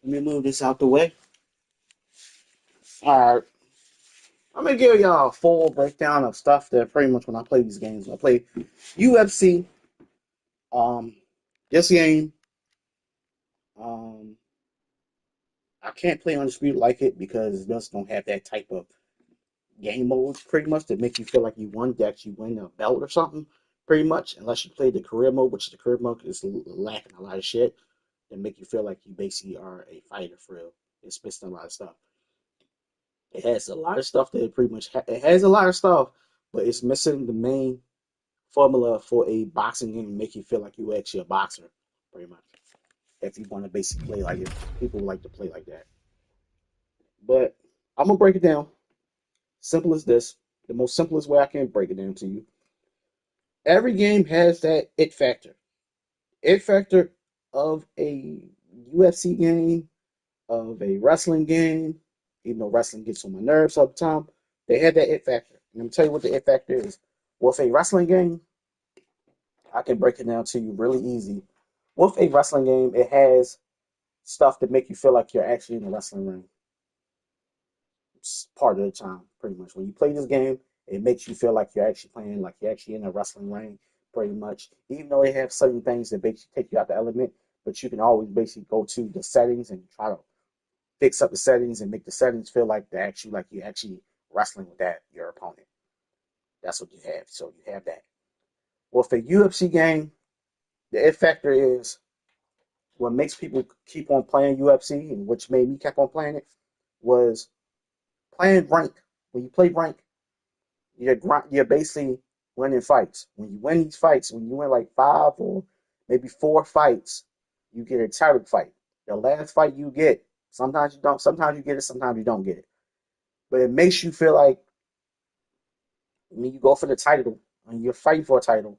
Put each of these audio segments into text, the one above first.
Let me move this out the way. All right. I'm gonna give y'all a full breakdown of stuff that pretty much when I play these games. I play UFC. Um, this game, um, I can't play Undisputed like it because it just don't have that type of game mode pretty much that make you feel like you won, that you win a belt or something. Pretty much, unless you play the career mode, which the career mode is lacking a lot of shit that make you feel like you basically are a fighter for real. It's missing a lot of stuff. It has a lot of stuff that it pretty much it has a lot of stuff, but it's missing the main formula for a boxing game and make you feel like you actually a boxer, pretty much. If you want to basically play like it, people like to play like that. But I'm gonna break it down. Simple as this. The most simplest way I can break it down to you. Every game has that it factor. It factor of a UFC game, of a wrestling game, even though wrestling gets on my nerves all the time, they had that it factor. And I'm gonna tell you what the it factor is. With a wrestling game, I can break it down to you really easy. With a wrestling game, it has stuff that make you feel like you're actually in the wrestling ring. It's part of the time, pretty much. When you play this game, it makes you feel like you're actually playing, like you're actually in a wrestling ring, pretty much. Even though they have certain things that basically take you out the element, but you can always basically go to the settings and try to fix up the settings and make the settings feel like they're actually like you're actually wrestling with that your opponent. That's what you have. So you have that. Well, for UFC game, the it factor is what makes people keep on playing UFC and which made me keep on playing it was playing rank. When you play rank, you're basically winning fights. When you win these fights, when you win like 5 or maybe 4 fights, you get a title fight. The last fight you get, sometimes you don't, sometimes you get it, sometimes you don't get it. But it makes you feel like when you go for the title and you're fighting for a title,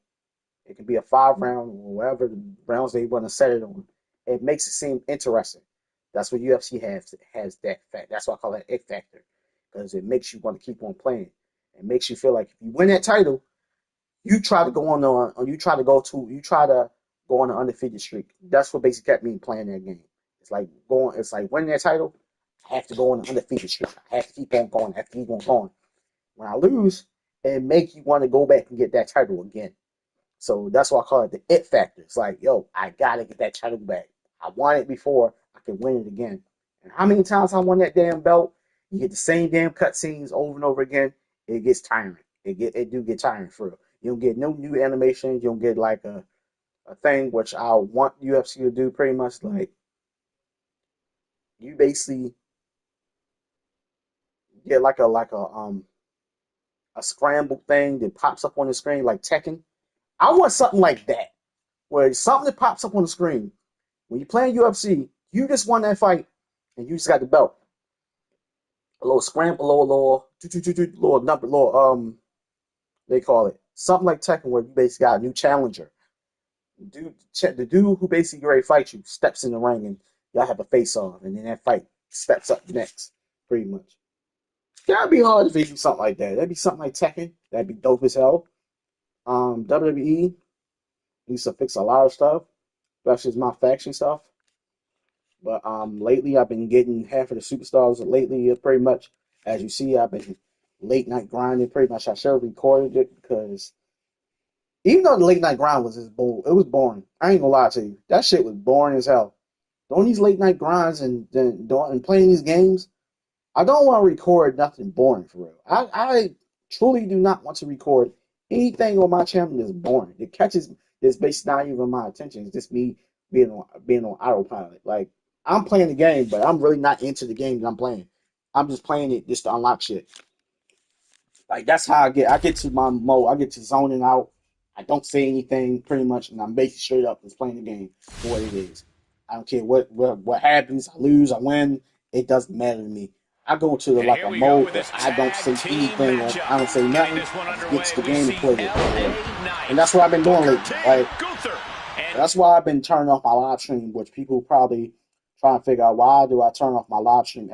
it can be a 5 round or whatever the rounds they want to set it on. It makes it seem interesting. That's what UFC has that fact. That's why I call it it factor because it makes you want to keep on playing. It makes you feel like if you win that title, you try to go on you try to go on an undefeated streak. That's what basically kept me playing that game. It's like winning that title. I have to go on an undefeated streak. I have to keep on going. I have to keep on going. When I lose, it make you want to go back and get that title again. So that's why I call it the it factor. It's like, yo, I gotta get that title back. I won it before, I can win it again. And how many times I won that damn belt? You get the same damn cutscenes over and over again. It gets tiring. It do get tiring for real. You don't get no new animations. You don't get like a thing which I want UFC to do pretty much like you basically get a scrambled thing that pops up on the screen like Tekken. I want something like that. Where it's something that pops up on the screen. When you're playing UFC, you just won that fight and you just got the belt. A little scramble, little number, little they call it something like Tekken, where you basically got a new challenger. The dude who basically ready to fight you steps in the ring and y'all have a face off, and then that fight steps up next, pretty much. That'd be hard if they do something like that. That'd be something like Tekken. That'd be dope as hell. WWE needs to fix a lot of stuff, especially my faction stuff. But lately I've been getting half of the superstars. Lately, pretty much as you see, I've been late night grinding. Pretty much, I should have recorded it because even though the late night grind was just it was boring. I ain't gonna lie to you, that shit was boring as hell. Doing these late night grinds and playing these games, I don't want to record nothing boring for real. I truly do not want to record anything on my channel that's boring. It catches this basically not even my attention. It's just me being on autopilot. Like I'm playing the game, but I'm really not into the game that I'm playing. I'm just playing it just to unlock shit. Like that's how I get. I get to my mode. I get to zoning out. I don't say anything pretty much, and I'm basically straight up just playing the game for what it is. I don't care what happens. I lose, I win. It doesn't matter to me. I go to And like here a we go mode with where this I don't tag say team anything or I don't say matchup. Getting nothing. this one I just get underway, to the we game and see play it. L.A. And Knight, that's what I've been doing Booker lately. T. Like Gunther. And that's why I've been turning off my live stream, which people probably trying to figure out why do I turn off my live stream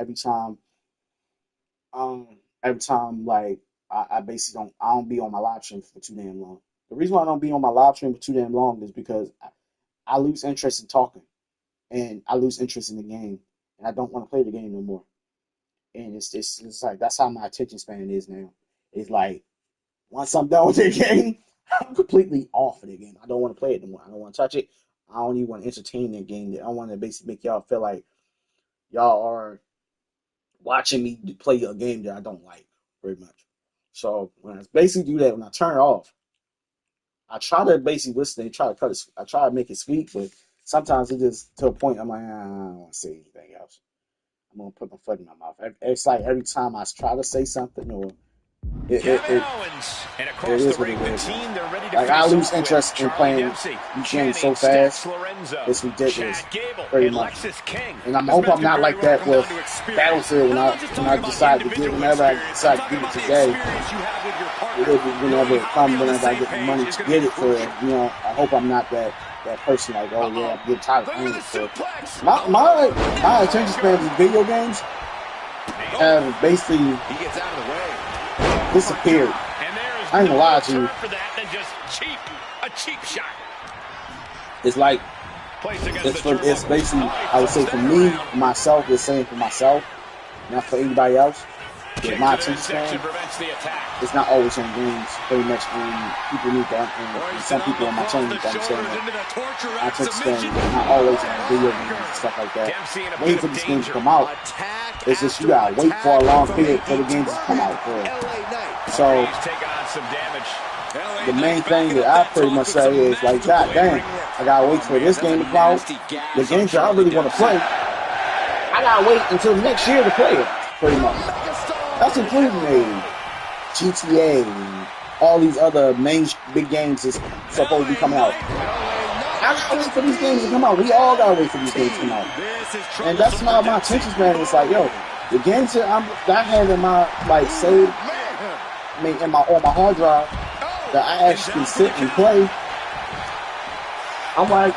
um every time like I basically don't be on my live stream for too damn long. The reason why I don't be on my live stream for too damn long is because I lose interest in talking. and I lose interest in the game, and I don't want to play the game no more. And it's like that's how my attention span is now. It's like once I'm done with the game, I'm completely off of the game. I don't want to play it anymore. I don't want to touch it. I don't even want to entertain that game. I want to basically make y'all feel like y'all are watching me play a game that I don't like very much. So when I basically do that, when I turn it off, I try to basically listen and try to cut it. I try to make it sweet, but sometimes it just to a point I'm like, I don't want to say anything else. I'm gonna put my foot in my mouth. It's like every time I try to say something, or it is what it is. Like I lose interest in playing these games so fast. It's ridiculous, pretty much. And I hope I'm not like that with Battlefield when I decide to get whenever I decide to get it today. Whenever it comes, whenever I get the money to get it for it, I hope I'm not that person like, oh yeah, I'm getting tired of playing it for it. My attention span in video games have basically disappeared. I ain't gonna lie to you. It's like it's basically, I would say for me, myself, the same for myself, not for anybody else. With my attention span, it's not always on games, pretty much. And people need to, and some people on my channel need to understand that my attention span is not always on video games and stuff like that. Waiting for these games to come out, it's just you gotta wait for a long period for the games to come out. So the main thing that I pretty much say is like, God damn, I gotta wait for this game to come out. The games that I really want to play, I gotta wait until next year to play it, pretty much. That's including GTA and all these other main big games that's supposed to be coming out. I gotta wait for these games to come out. We all gotta wait for these games to come out. And that's how my attention span is like, yo, the games that I have in my save, on my hard drive that I actually can sit and play. I'm like,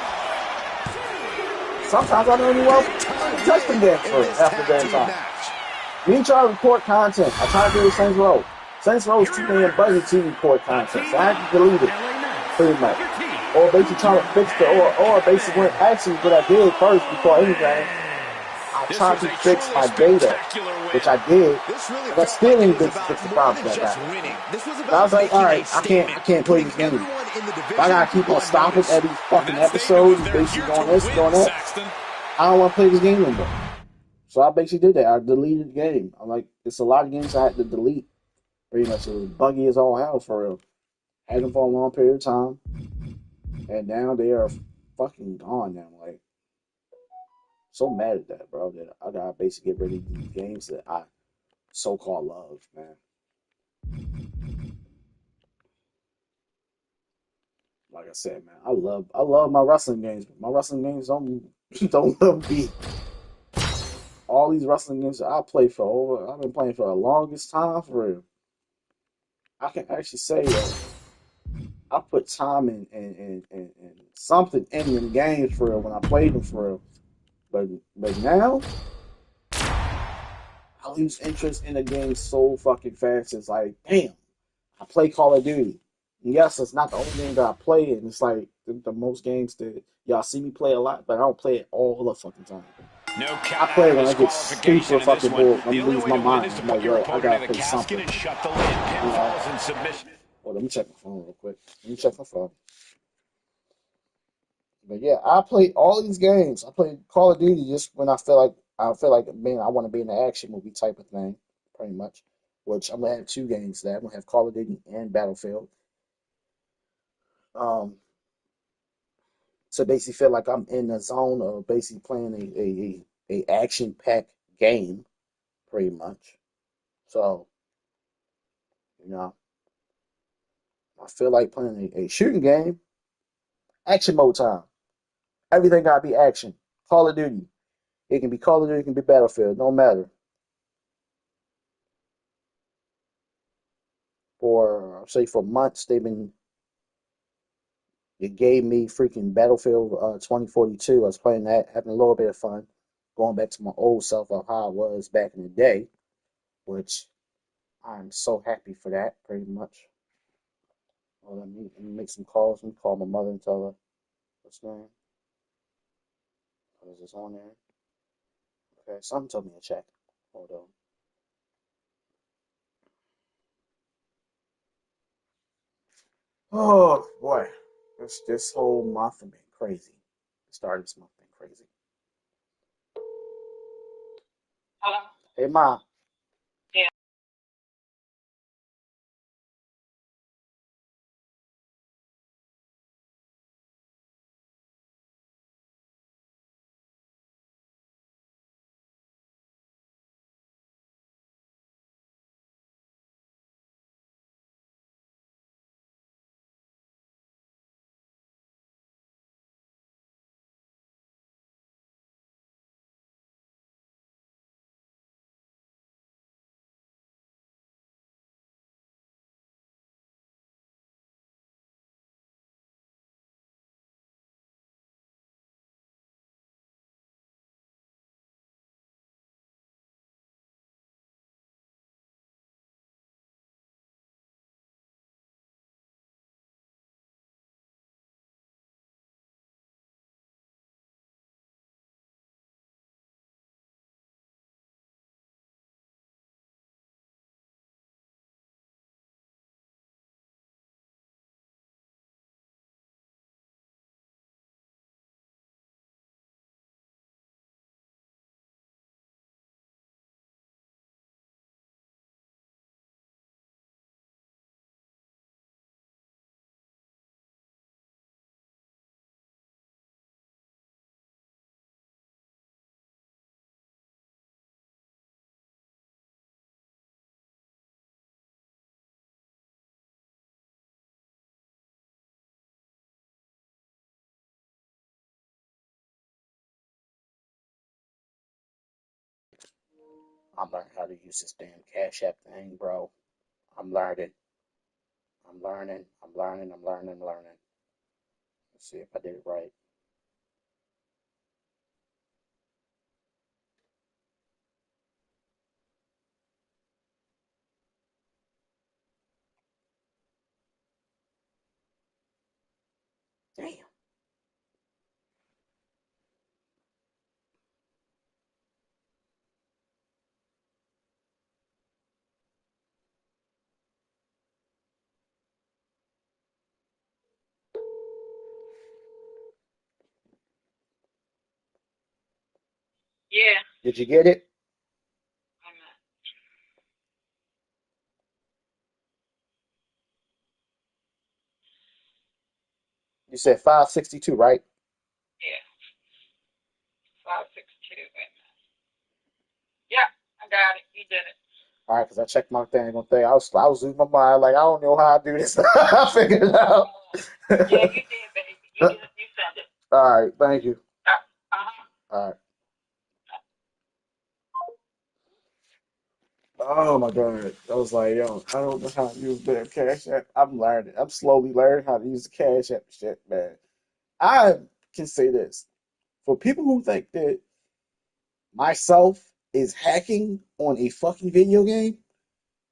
sometimes I don't even want to touch the game after that time. Me try to record content. I try to do the Saints Row. Saints Row is too damn budget to record content, so I have to delete it, pretty much. Or basically try to fix or basically what I did first before anything, I tried to fix my data, which I did, but still didn't fix the problem that I got. So I was like, all right, I can't play this game. If I gotta keep on stopping every fucking episode and basically doing this, doing that, I don't want to play this game anymore. So I basically did that. I deleted the game. I'm like, it's a lot of games I had to delete. Pretty much, it was buggy as all hell for real. Had them for a long period of time, and now they are fucking gone now. Like, so mad at that, bro. That I gotta basically get rid of these games that I so-called love, man. Like I said, man, I love my wrestling games, but my wrestling games don't love me. All these wrestling games that I've been playing for the longest time, for real. I can actually say that I put time and something in them games for real when I played them for real. But now I lose interest in the game so fucking fast. It's like, damn, I play Call of Duty. And yes, it's not the only game that I play, and it's like the most games that y'all see me play a lot, but I don't play it all the fucking time. I play it when I get super fucking bored. I'm losing my mind. I'm like, yo, I gotta play something. Well, let me check my phone real quick. Let me check my phone. But yeah, I play all these games. I play Call of Duty just when I feel like man, I want to be in the action movie type of thing, pretty much. Which I'm gonna have two games there. I'm gonna have Call of Duty and Battlefield. Um, to basically feel like I'm in the zone of basically playing a action packed game, pretty much. So, you know, I feel like playing a shooting game, action mode time. Everything gotta be action. Call of Duty. It can be Call of Duty, it can be Battlefield, no matter. For months it gave me freaking Battlefield 2042. I was playing that, having a little bit of fun, going back to my old self of how I was back in the day, which I'm so happy for that, pretty much. Well, let me make some calls. Let me call my mother and tell her what's going on. Is this on there? Okay, something told me to check. Hold on. Oh boy, this whole month has been crazy. The start of this month been crazy. Hello? Hey Ma, Yeah. I'm learning how to use this damn Cash App thing, bro. I'm learning. I'm learning. I'm learning. I'm learning. I'm learning. Let's see if I did it right. Damn. Yeah. Did you get it? I'm You said 562, right? yeah. 562. Wait a minute. Yeah, I got it. You did it. All right, because I checked my thing on thing. I was losing my mind. Like, I don't know how I do this. I figured it out. Yeah, you did, baby. You did. You sent it. All right, thank you. Uh-huh. All right. Oh my God. I was like, yo, I don't know how to use damn Cash App. I'm learning. I'm slowly learning how to use the Cash App shit, man. I can say this. For people who think that myself is hacking on a fucking video game,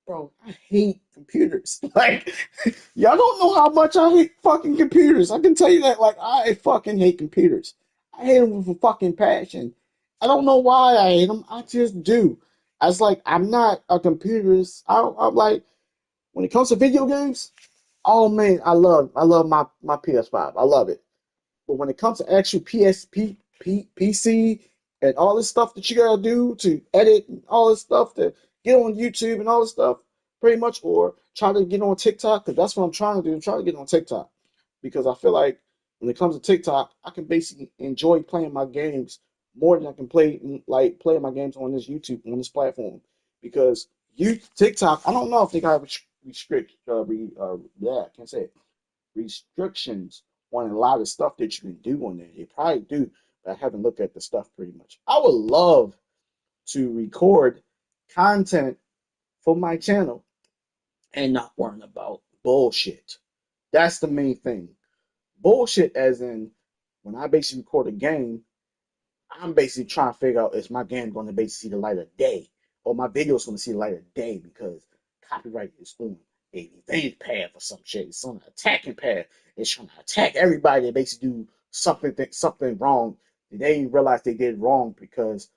bro, I hate computers. Like, y'all don't know how much I hate fucking computers. I can tell you that. Like, I fucking hate computers. I hate them with a fucking passion. I don't know why I hate them. I just do. I was like, I'm not a computerist. I'm like, when it comes to video games, oh man, I love my PS5. I love it. But when it comes to actual PSP, PC, and all this stuff that you gotta do to edit and all this stuff to get on YouTube and all this stuff, pretty much, or try to get on TikTok, because that's what I'm trying to do. I'm trying to get on TikTok because I feel like when it comes to TikTok, I can basically enjoy playing my games more than I can playing my games on this YouTube on this platform because you TikTok, I don't know if they got restrict yeah, I can't say it restrictions on a lot of stuff that you can do on there. They probably do, but I haven't looked at the stuff pretty much. I would love to record content for my channel and not worrying about bullshit. That's the main thing. Bullshit, as in when I basically record a game, I'm basically trying to figure out is my game going to basically see the light of day or my video is going to see the light of day because copyright is on a revenge path or some shit. It's on an attacking path. It's trying to attack everybody that basically do something wrong They didn't realize they did wrong because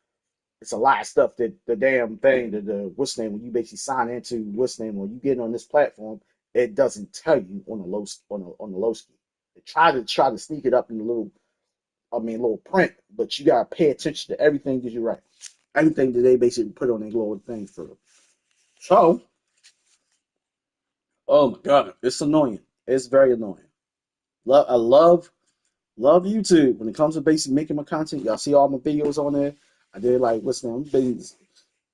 it's a lot of stuff that the damn thing that the what's name when you basically sign into what's name when you get on this platform, it doesn't tell you on the low ski. They try to sneak it up in the little print, but you gotta pay attention to everything that you write. Everything that they basically put on their little thing for them. So, oh my god, it's annoying. It's very annoying. I love YouTube when it comes to basically making my content. Y'all see all my videos on there. I did like what's name? I've been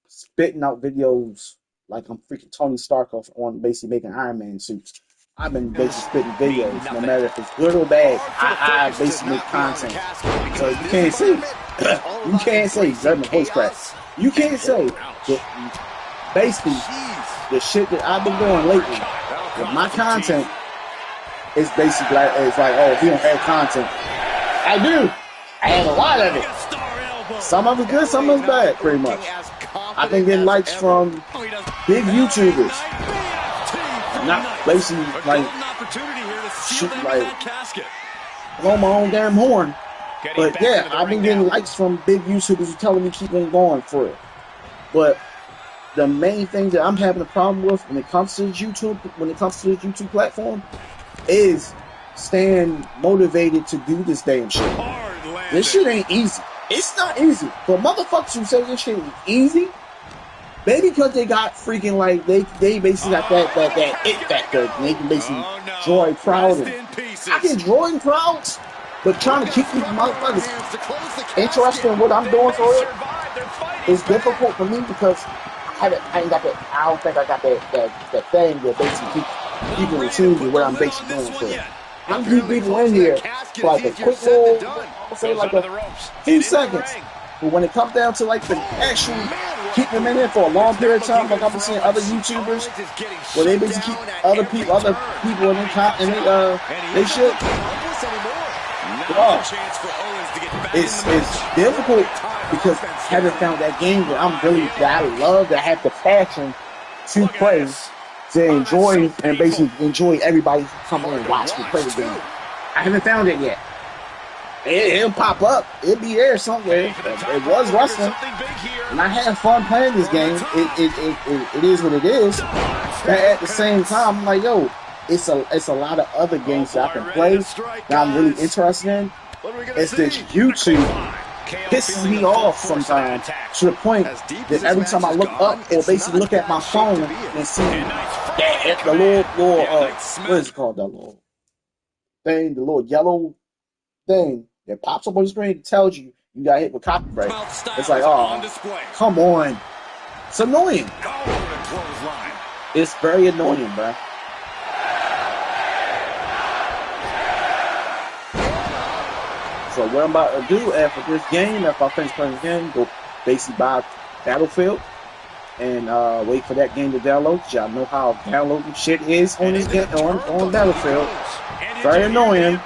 spitting out videos like I'm freaking Tony Stark off on basically making Iron Man suits. I've been basically spitting videos, no matter if it's good or bad. I basically make content. So you can't say, you can't say, German voice crack. You can't say that basically the shit that I've been doing lately with my content is basically like, it's like, oh, he don't have content. I do. I have a lot of it. Some of it's good, some of it's bad, pretty much. I've been getting likes from big YouTubers. Not basically like shoot like blow my own damn horn. But yeah, I've been getting likes from big YouTubers who telling me keep on going for it. But the main thing that I'm having a problem with when it comes to YouTube, when it comes to this YouTube platform, is staying motivated to do this damn shit. This shit ain't easy. It's not easy. For motherfuckers who say this shit is easy, maybe because they got freaking like they basically got that it factor. And they can basically draw a crowd. And I can draw crowds, but trying to keep these motherfuckers interested in what I'm doing for it is difficult for me because I ain't got that. I don't think I got that thing that basically keeps people in tune with what I'm basically doing for it. I'm keep people in here for like a quick little, say like a few seconds. But when it comes down to like the actual keep them in there for a long period of time, like I've been seeing other YouTubers where they basically keep other people in their they shit. It's difficult because I haven't found that game that I love, that I have the passion to play, to enjoy and basically enjoy everybody coming and watch me play the game. I haven't found it yet. It'll pop up. It'll be there somewhere. It was wrestling, and I had fun playing this game. It is what it is. But at the same time, I'm like, yo, it's a lot of other games that I can play that I'm really interested in. It's this YouTube pisses me off sometimes to the point that every time I look up or basically look at my phone and see that the little what is it called, that little thing, the little yellow thing that pops up on the screen and tells you got hit with copyright. It's like, oh, come on. It's annoying. It's very annoying, bro. So what I'm about to do after this game, after I finish playing the game, go basically buy Battlefield and wait for that game to download. Cause y'all know how downloading shit is on this game on Battlefield. Very annoying.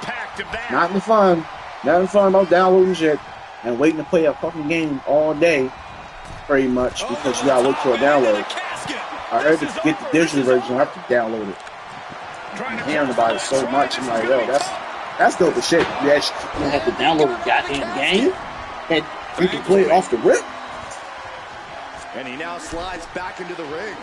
Not fun. Nothing fun about downloading shit and waiting to play a fucking game all day, pretty much, because you gotta wait for a download. I heard to get the digital version, I have to download it. I'm hearing about it so much, I'm like, yo, that's dope as shit. You actually have to download the goddamn game and you can play it off the rip. And he now slides back into the ring.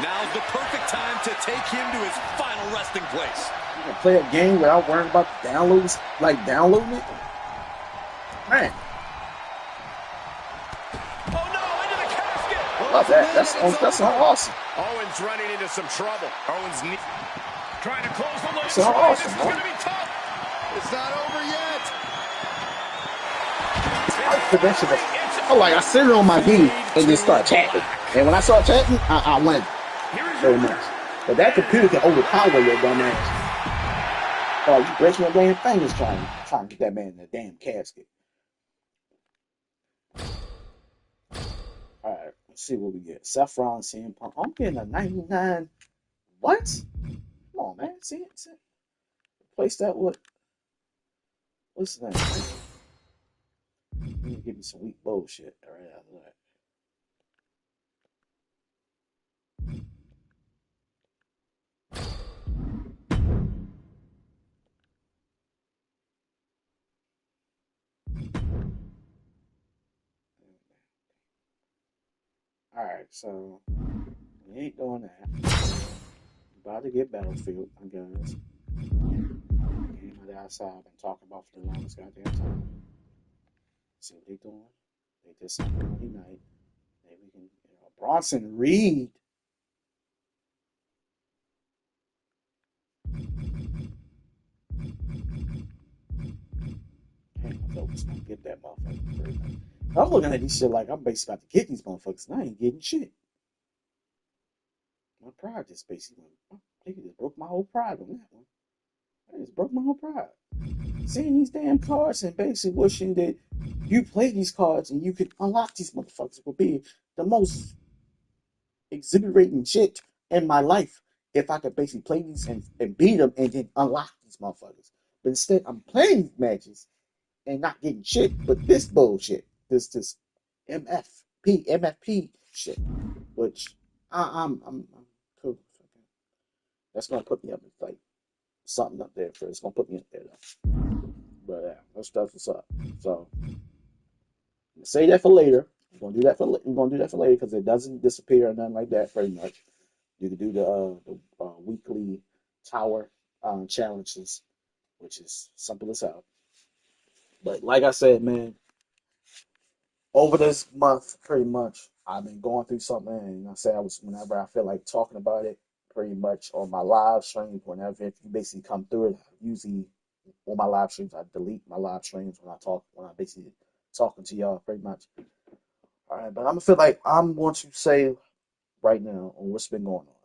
Now's the perfect time to take him to his final resting place. You can play a game without worrying about the downloads, like downloading it. Man. Oh no, into the casket. Love that. That's awesome. Owens running into some trouble. Owens trying to close the loop. That's awesome. This is going to be tough. It's not over yet. I sit on my knee and just start chatting. And when I start chatting, I win. Very much. But that computer can overpower your dumb ass. Oh, you break your damn fingers trying to get that man in the damn casket. Alright, let's see what we get. Seth Rollins, CM Punk. I'm getting a 99. What? Come on, man. See it. Replace that with. What's that? You give me some weak bullshit. Alright, after that. Alright, so we ain't doing that. About to get Battlefield, I guess. Game of the outside I've been talking about for the longest goddamn time. See what they doing. They did something Monday night. Maybe we can, Bronson Reed. Damn, I thought we was gonna get that motherfucker. I'm looking at these shit like I'm basically about to get these motherfuckers, and I ain't getting shit. My pride just basically went. They just broke my whole pride on that one. I just broke my whole pride. Seeing these damn cards and basically wishing that you play these cards and you could unlock these motherfuckers would be the most exhilarating shit in my life if I could basically play these and beat them and then unlock these motherfuckers. But instead, I'm playing these matches and not getting shit, but this bullshit, this MFP shit, which I'm cool. That's gonna put me up in like something up there for it's gonna put me up there though. But yeah, that stuff is up. So say that for later. We're gonna do that for later because it doesn't disappear or nothing like that. Pretty much, you can do the weekly tower challenges, which is simple as hell. But like I said, man, over this month, pretty much, I've been going through something, and I say I was whenever I feel like talking about it, pretty much on my live stream. Whenever if you basically come through it, usually on my live streams, I delete my live streams when I basically talking to y'all, pretty much. All right, but I'm gonna feel like I'm going to say right now on what's been going on.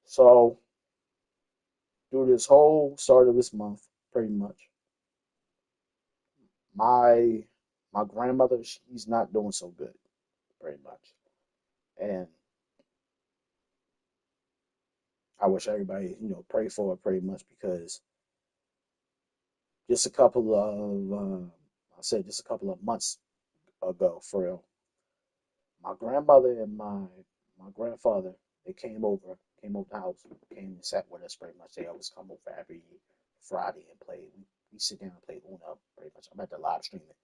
So through this whole start of this month, pretty much, my my grandmother, she's not doing so good, pretty much, and I wish everybody, pray for her pretty much because just a couple of, I said just a couple of months ago, for real, my grandmother and my grandfather, they came over the house, came and sat with us pretty much. They always come over every Friday and play. We sit down and play Uno pretty much. I'm at the live streaming.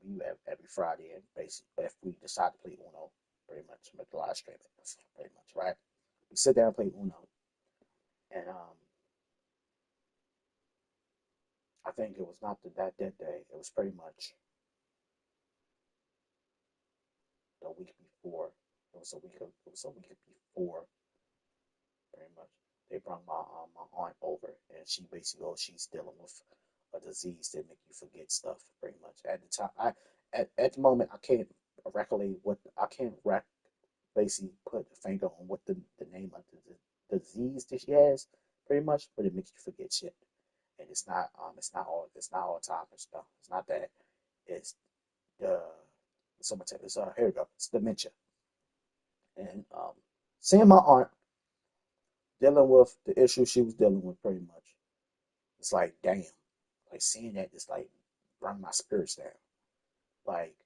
We have every Friday and basically if we decide to play Uno, pretty much I'm at the live streaming pretty much, right? We sit down and play Uno. And I think it was not that day. It was pretty much the week before. It was a week before, pretty much. They brought my aunt over, and she basically she's dealing with a disease that make you forget stuff, pretty much. At the time, at the moment I can't recollect what I can't basically put a finger on what the name of the disease that she has, pretty much, but it makes you forget shit. And it's not all time and stuff. It's not that. It's the it's here we go. It's dementia. And seeing my aunt dealing with the issue she was dealing with pretty much, it's like damn. Like seeing that just like bring my spirits down. Like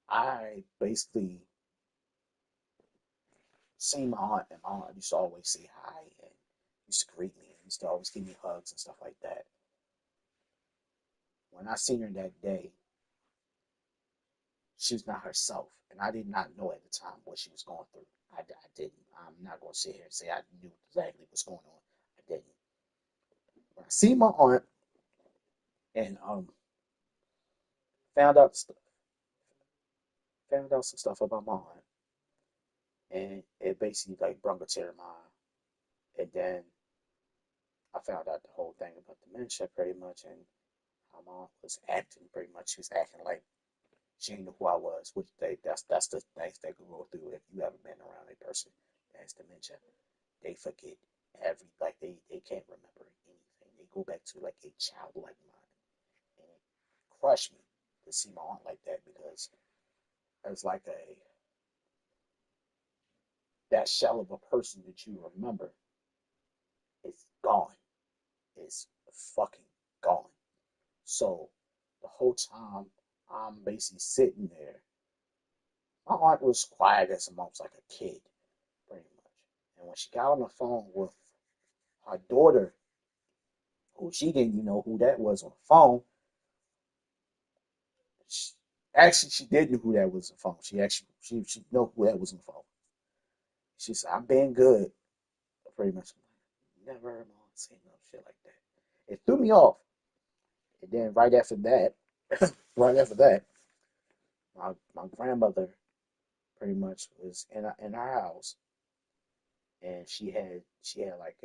I basically seen my aunt and my aunt used to always say hi and used to greet me and used to always give me hugs and stuff like that. When I seen her that day, she was not herself. And I did not know at the time what she was going through. I didn't. I'm not going to sit here and say I knew exactly what's going on. I didn't. When I see my aunt and found out found out some stuff about my aunt, and it basically like brought a tear to my eye. And then I found out the whole thing about dementia pretty much, and how my aunt was acting pretty much. She was acting like she didn't know who I was, which that's the things they can go through if you haven't been around a person that has dementia. They forget like they can't remember anything. They go back to like a childlike mind. And it crushed me to see my aunt like that because it was like that shell of a person that you remember is gone. It's fucking gone. So the whole time I'm basically sitting there, my aunt was quiet as almost like a kid, pretty much. And when she got on the phone with her daughter, who she didn't even know who that was on the phone, Actually, she did know who that was on the phone. She know who that was on the phone. She said, "I'm being good." Pretty much. Never heard my mom say no shit like that. It threw me off. And then right after that, my grandmother pretty much was in our house, and she had like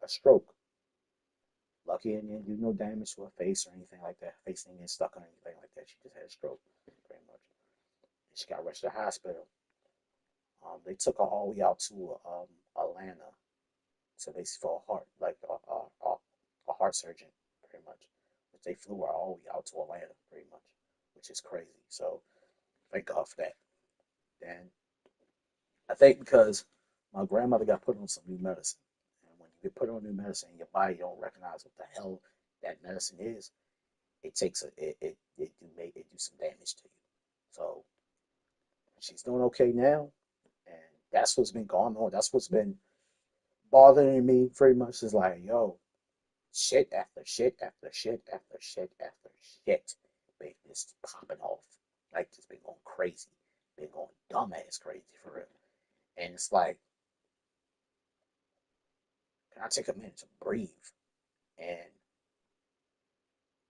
a stroke. Lucky it didn't do no damage to her face or anything like that. Her face didn't get stuck or anything like that. She just had a stroke, pretty much. And she got rushed to the hospital. They took her all the way out to Atlanta to basically for a heart, like a heart surgeon, pretty much. But they flew her all the way out to Atlanta, pretty much, which is crazy. So thank God for that. And I think because my grandmother got put on some new medicine, and when you get put on new medicine, your body don't recognize what the hell that medicine is. It takes it do some damage to you. So she's doing okay now, and that's what's been going on. That's what's been bothering me pretty much. Is like, yo, shit after shit after shit after shit after shit, been just popping off. Like it's been going crazy, been going dumbass crazy for real. And it's like, can I take a minute to breathe? And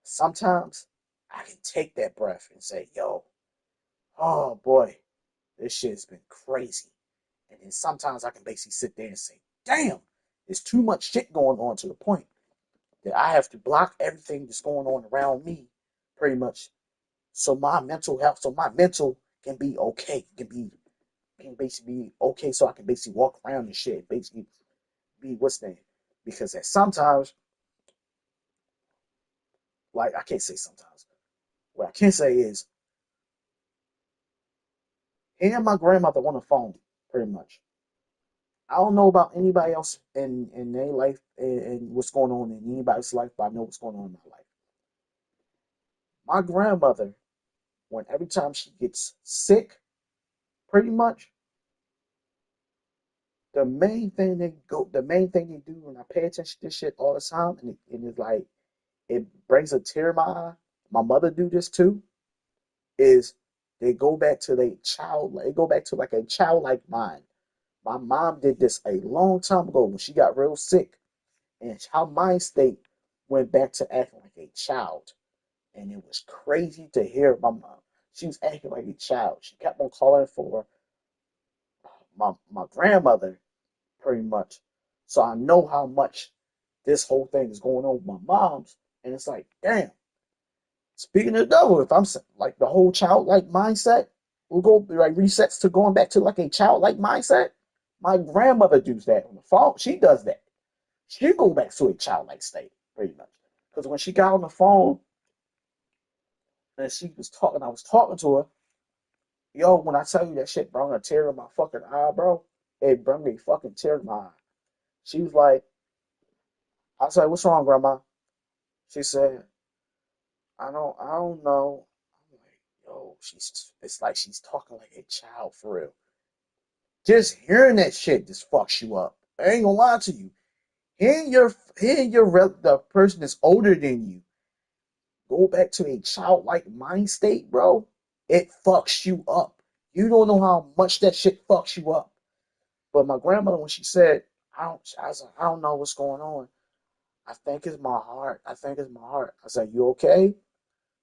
sometimes I can take that breath and say, yo, oh boy, this shit's been crazy. And then sometimes I can basically sit there and say, damn, there's too much shit going on to the point that I have to block everything that's going on around me pretty much so my mental health, so my mental can be okay, can basically be okay so I can basically walk around and shit, basically be what's name. Because at sometimes, like I can't say sometimes. What I can say is hearing my grandmother on the phone, pretty much. I don't know about anybody else in their life and what's going on in anybody's life, but I know what's going on in my life. My grandmother, when every time she gets sick, pretty much, the main thing they do, and I pay attention to this shit all the time, and it's like it brings a tear in my eye. My mother do this too. Is they go back to they go back to like a childlike mind. My mom did this a long time ago when she got real sick, and her mind state went back to acting like a child. And it was crazy to hear my mom. She was acting like a child. She kept on calling for my grandmother, pretty much. So I know how much this whole thing is going on with my mom's. And it's like, damn. Speaking of the devil, if I'm like the whole childlike mindset, we'll go like resets to going back to like a childlike mindset. My grandmother does that on the phone. She does that. She go back to a childlike state, pretty much. Because when she got on the phone and she was talking, I was talking to her. Yo, when I tell you that shit brought a tear in my fucking eye, bro, it brought me a fucking tear in my eye. She was like, I was like, what's wrong, grandma? She said, I don't know. I'm like, yo, it's like she's talking like a child for real. Just hearing that shit just fucks you up. I ain't gonna lie to you. Hearing the person that's older than you go back to a childlike mind state, bro, it fucks you up. You don't know how much that shit fucks you up. But my grandmother, when she said, I was like, I don't know what's going on. I think it's my heart. I think it's my heart. I said, you okay?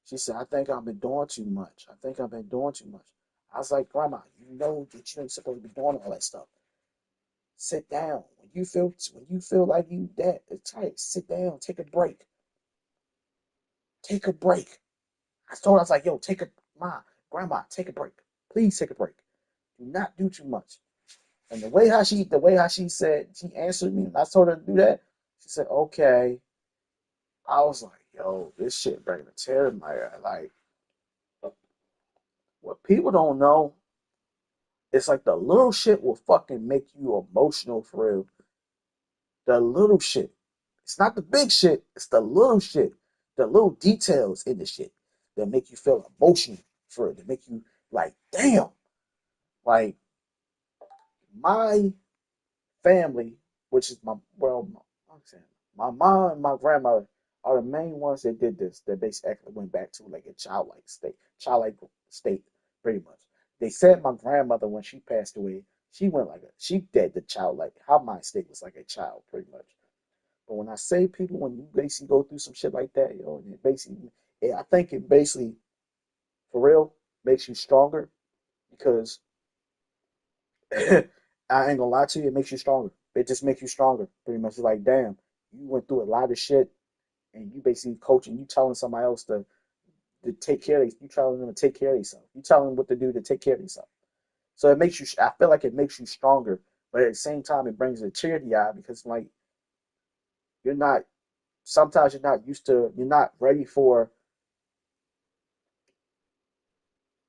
She said, I think I've been doing too much. I think I've been doing too much. I was like, Grandma, you know that you ain't supposed to be doing all that stuff. Sit down. When you feel like you that it's tight, sit down, take a break. Take a break. I told her, I was like, yo, grandma, take a break. Please take a break. Do not do too much. And the way how she said she answered me, and I told her to do that, she said, okay. I was like, yo, this shit bringing a tear in my eye. Like, what people don't know, it's like the little shit will fucking make you emotional for real. The little shit. It's not the big shit, it's the little shit. The little details in the shit that make you feel emotional for it. That make you like, damn. Like, my family, which is my mom and my grandmother, are the main ones that did this. That basically went back to like a childlike state, pretty much. They said my grandmother when she passed away, she did the childlike. Her mind state was like a child, pretty much. But when I say people, when you basically go through some shit like that, it basically, I think it basically, for real, makes you stronger because I ain't gonna lie to you, it makes you stronger. It just makes you stronger. Pretty much, it's like, damn, you went through a lot of shit, and you basically coaching, you telling somebody else to take care of you telling them to take care of yourself. You telling them what to do to take care of yourself. So it makes you. I feel like it makes you stronger, but at the same time, it brings a tear to the eye because like you're not. Sometimes you're not used to. You're not ready for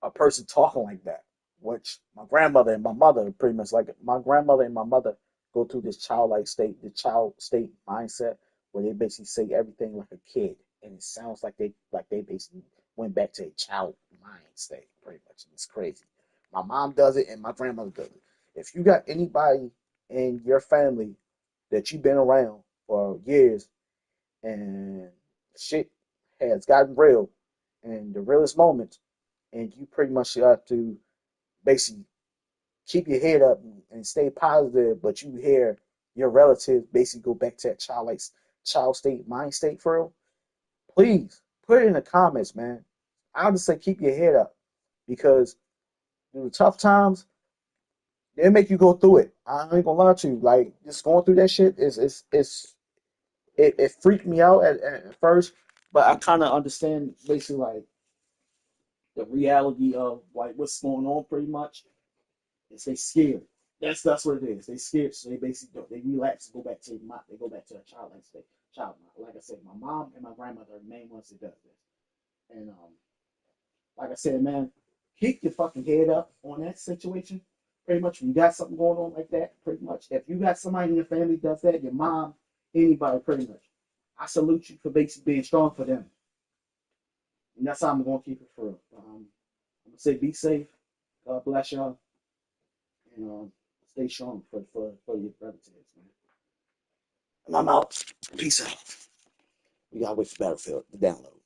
a person talking like that, which my grandmother and my mother pretty much like my grandmother and my mother go through this childlike state, the child state mindset where they basically say everything like a kid, and it sounds like they basically went back to a child mind state, pretty much. And it's crazy. My mom does it, and my grandmother does it. If you got anybody in your family that you've been around for years and shit has gotten real, and the realest moments and you pretty much have to basically keep your head up and stay positive, but you hear your relatives basically go back to that child state, mind state for real, please put it in the comments, man. I'll just say keep your head up because through the tough times, they make you go through it. I ain't gonna lie to you. Like just going through that shit it freaked me out at first, but I kind of understand basically like the reality of like what's going on pretty much. Is they scared. That's what it is. They scared, so they basically they relax and they go back to a childlike state. Child, like I said, my mom and my grandmother are the main ones that does this. And like I said, man, keep your fucking head up on that situation. Pretty much, when you got something going on like that, pretty much, if you got somebody in your family that does that, your mom, anybody, pretty much, I salute you for basically being strong for them. And that's how I'm gonna keep it for real. I'm gonna say be safe. God bless y'all. And stay strong for your relatives, man. And I'm out. Peace out. We gotta wait for Battlefield to download.